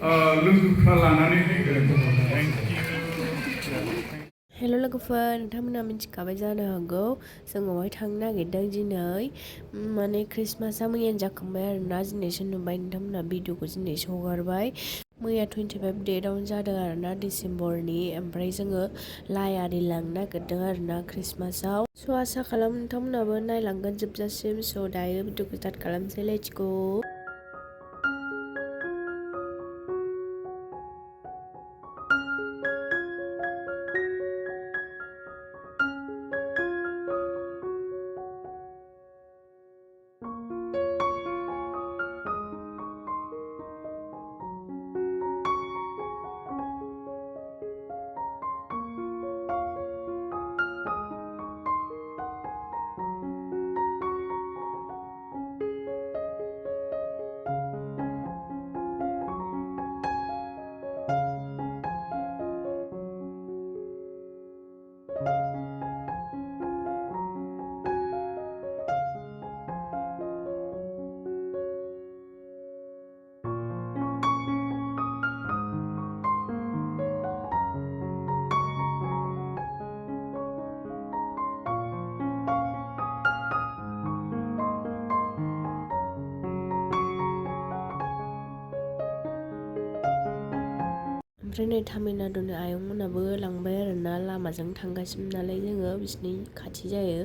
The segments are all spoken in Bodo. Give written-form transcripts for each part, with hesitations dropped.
लोगोफ्रा लानानै फैगोन। हेल' लोगोफोर, नोंथांमोना मिथिखाबाय जानो हागौ जों अहाय थांनो नागिरदों दिनै। माने ख्रिस्टमासआ मैयानो जाखांबाय आरोना, दिनैसो नुबाय नोंथांमोना भिडिअखौ दिनैसो हगारबाय। मैया 25 डेटआवनो जादों आरोना डिसेम्बरनि। ओमफ्राय जोङो लाइ आरि लांनो नागिरदों आरोना ख्रिस्टमासआव। स' आसा खालाम नोंथांमोनाबो नायलांगोन जोबजासिम। स' दायो भिडिअखौ स्टार्ट खालामसै, लेट्स गो। ओमफ्राय नै तामिलनाडुनि आयंमोनाबो लांबाय आरोना, लामाजों थांगासिनो नालाय जोङो, बिसिनि खाथि जायो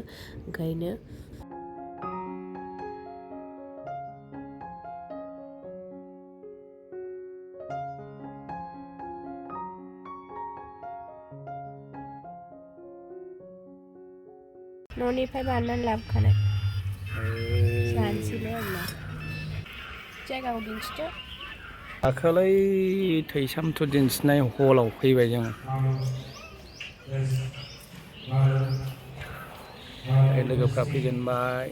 ओंखायनो। न'निफ्राय बानायनानै लाबोखानाय जानोसैलाय आरोना। जायगाखौ दिन्थिदो। दाखालै थैसामथु दिन्थिनाय हलाव फैबाय जों। लोगोफ्रा फैजेनबाय,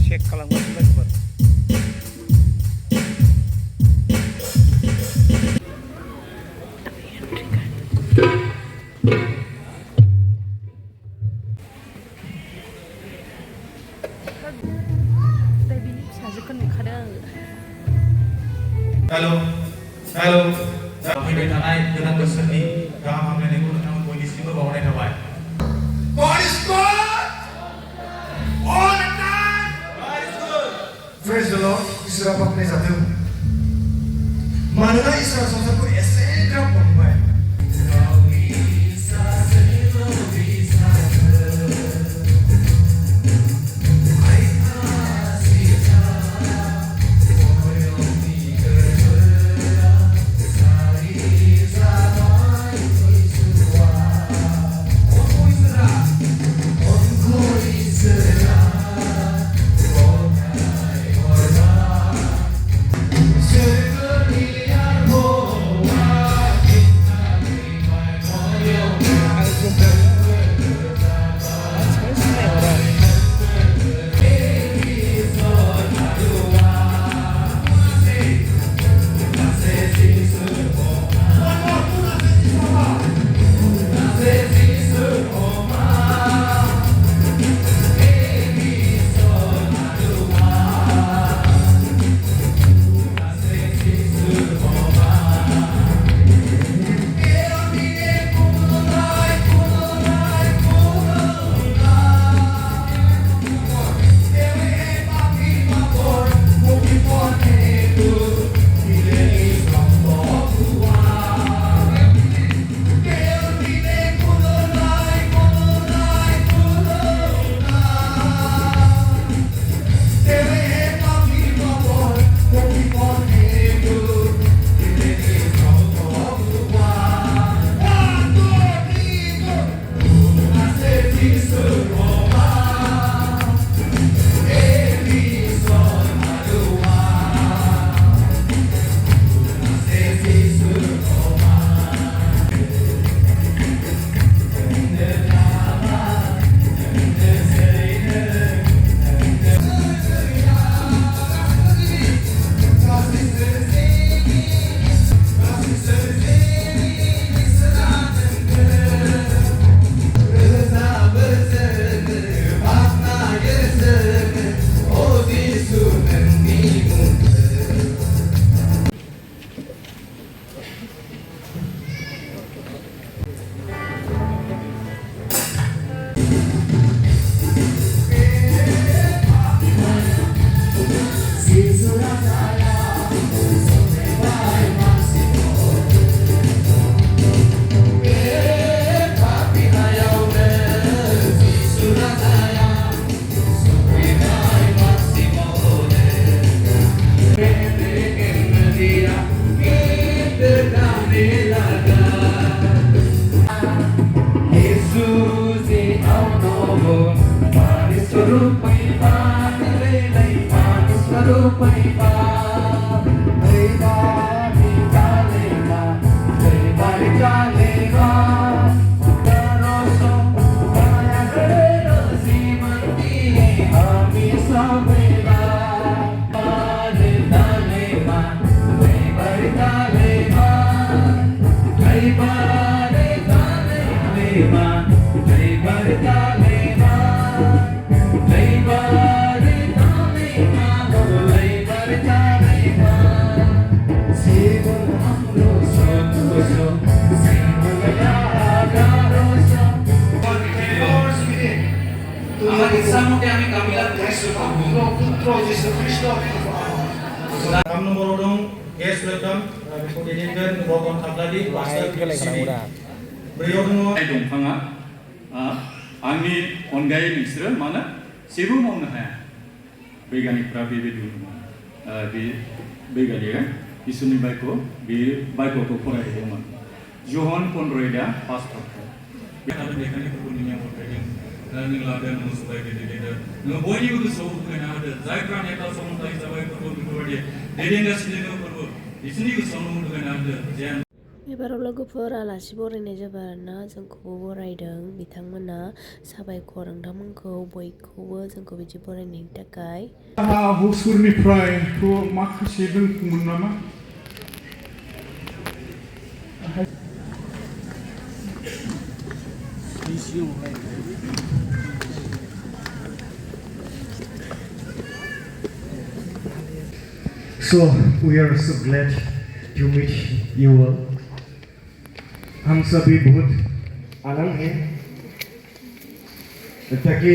चेक खालामगासिनो लोगोफोर। बिनि फिसाजोखौ नुखादों आङो। हेल' फैबाय थानाय गोदान बोसोरनि गाहाम हामलायनायखौ नोंथां बयनिसिमबो बावहरनाय थाबाय। God is good all the time. God is good. Praise the Lord. इसोरा बाख्नाय जाथों। मानोना इसोरा संसारखौ एसेग्राब अनबाय। Tuhan Yesus kami kamilah Yesus Putra Yesus Kristus. Kami nomor dong, yes welcome. Kemudian Rokon Kabladi, Pastor Sini. Beliau dong. दंफाङा आंनि अनगायै नोंसोरो मानो जेबो मावनो हाया बैगानिकफ्रा बेबायदि बुंदोंमोन बे बैगानिकआ इसोरनि बे बाइबलखौ फरायदोंमोन ज'हन 15 5 बे आरो बैगानिकफोरखौ नियम बायदि नों लादों नों सबाय दैदेनदों नों बयनिबो गोसोआव होफैनो हादों जायफ्रा नेता सोलोंथाइ जाबायफोरखौ बेफोरबायदि दैदेनगासिनो दङफोरबो बिसोरनि गोसोआवनो होफैनो हादों जेन एबाराव लोगोफोर आलासि बरायनाय जाबाय आरोना जोंखौबो बरायदों बिथांमोना साबायखर नोंथांमोनखौ बयखौबो जोंखौ बिदि बरायनायनि थाखाय हसुरनिफ्रायथ' माखासे दोनखोमोन नामा So we are so glad to meet you all. हम सभी बहुत आनंद हैं ताकि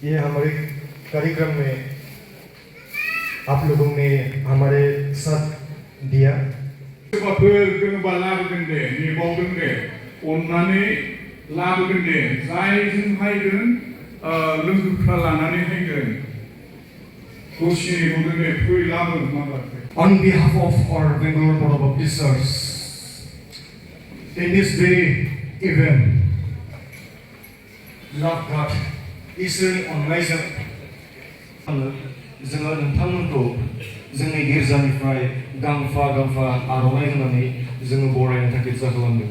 ये हमारे कार्यक्रम में आप लोगों ने हमारे साथ दिया सोरबाफोर दोङोबा लाबोगोन दे नेबावदों दे अननानै लाबोगोन दे जायजों हायगोन लोगोफ्रा लानानै हायगोन दसेनि बुंदों दे फै लाबो माबाफोर On behalf of our Bangalore Board of Baptisters, in this very event, love God, इसोरनि अननायजों जोङो नोंथांमोनखौ जोंनि गिर्जानिफ्राय गांफा गांफा आर'नाइ होनानै जोङो बरायनो थाखाय जाखालामदों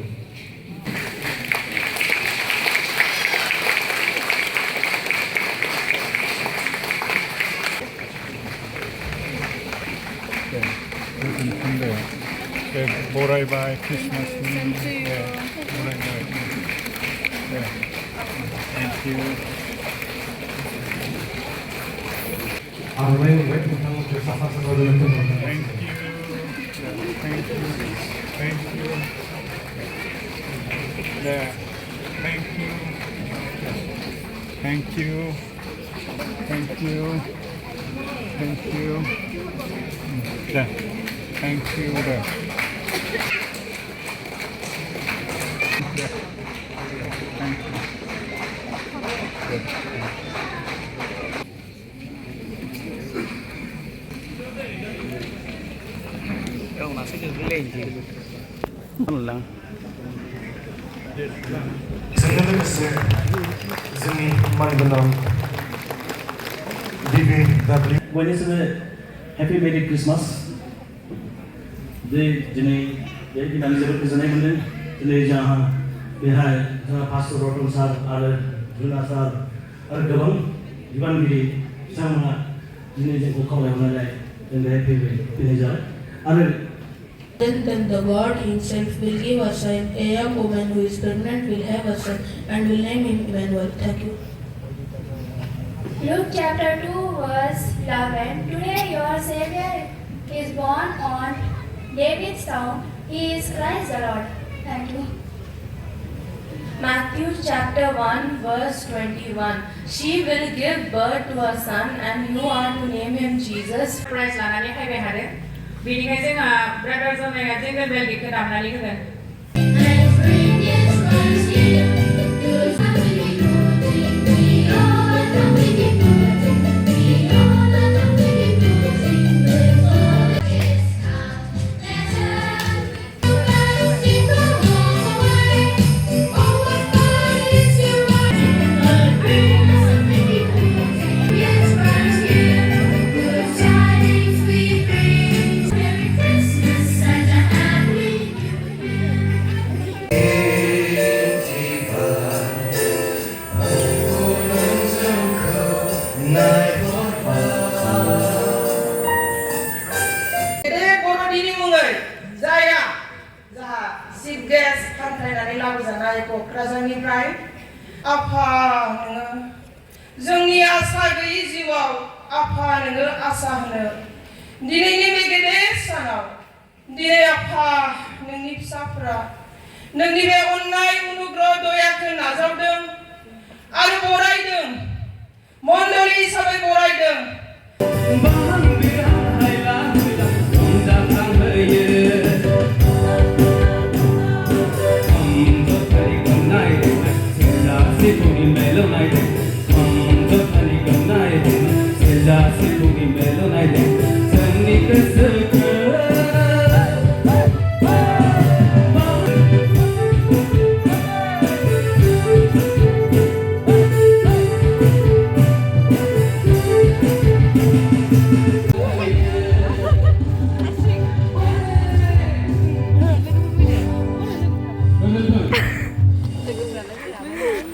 बरायबाय क्रिसमासनि बरायबाय थेंक इउ आर'नाइ मोनबाय नोंथांमोनखौ साफा साफा दोननो Thank you. Thank you. Yeah. Thank you. Thank you. Thank you. Thank you. Yeah. Thank you. Yeah. Thank you. Good. Đâu nó sẽ được lên thì 몰라. जोंनो लोगोसे जोंनि मानगोनां बिबि दाब्लिउ बयनिसिमबो हेपि मेरि क्रिसमास दिनै बे दिनाव जोबोद गोजोननाय मोन्दों दिनै जोंहा बेहाय जोंहा पास्टर रतन सार आरो जुना सार आरो गोबां बिबानगिरि बिथांमोनहा दिनै जोंखौ खावलायहरनानै जों बेहाय फैनाय जाबाय आरो Then the God Himself will give a sign. A young woman who is pregnant will have a son and will name him Emmanuel. Thank you. Luke chapter 2 verse 11. Today your Savior is born on David's town. He is Christ the Lord. Thank you. Matthew chapter 1 verse 21. She will give birth to a son and you are to name him Jesus. Prize लानानै फैबाय हादों बेनिखाय जोंहा ब्रादार जनाया जोंनो बेल गिफ्ट दामनानै होगोन क'क्राझारनिफ्राय आफा नोङो जोंनि आसा गैयि जिउआव आफा नोङो आसा होनो दिनैनि बे गेदेर सानाव दिनै आफा नोंनि फिसाफोरा नोंनि बे अननाय अनुग्रह दयाखौ नाजावदों आरो बरायदों मण्डली हिसाबै बरायदों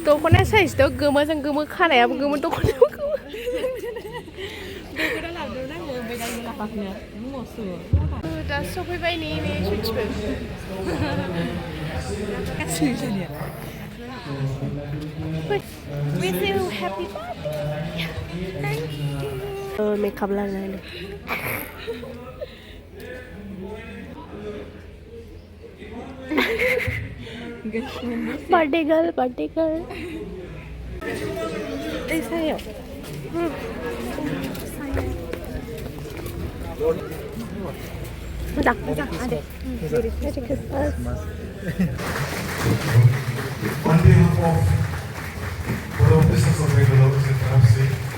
दख'ना साइजथ' गोमोजों गोमो खानायाबो गोमो दख'नायाबो गोमो दा सफैबाय नै सथिफोर Wish you happy birthday. Thank you. Makeup लाना Birthday girl. ऐसा है ada. On behalf of Bodo Business of Bangalore,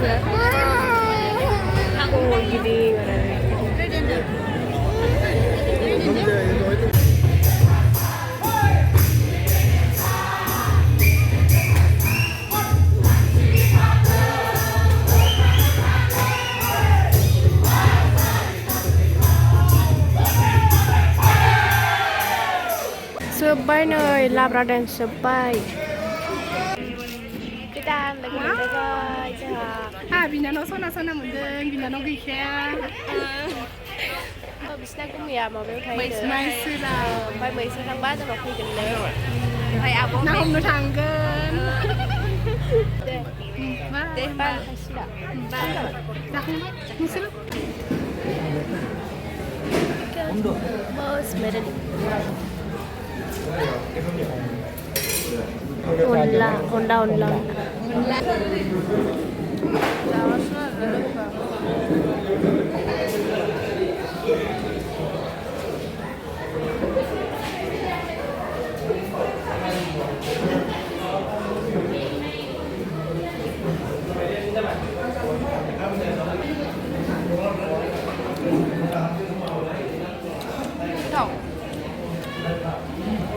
Oh gini Sebai nơi Labra dan sebai. Kita lagi sebai 자. 비나노 소나 문등 비나노 기캐 Bisna cũng mìa mà béo thấy Mày nữa. mày sư là Phải 16 tháng 3 rồi khi gần lên. Thầy áo bố Nó không nó thằng gần Để ba hay sư đã. Dạ không Nó sư Bos meron. Onla.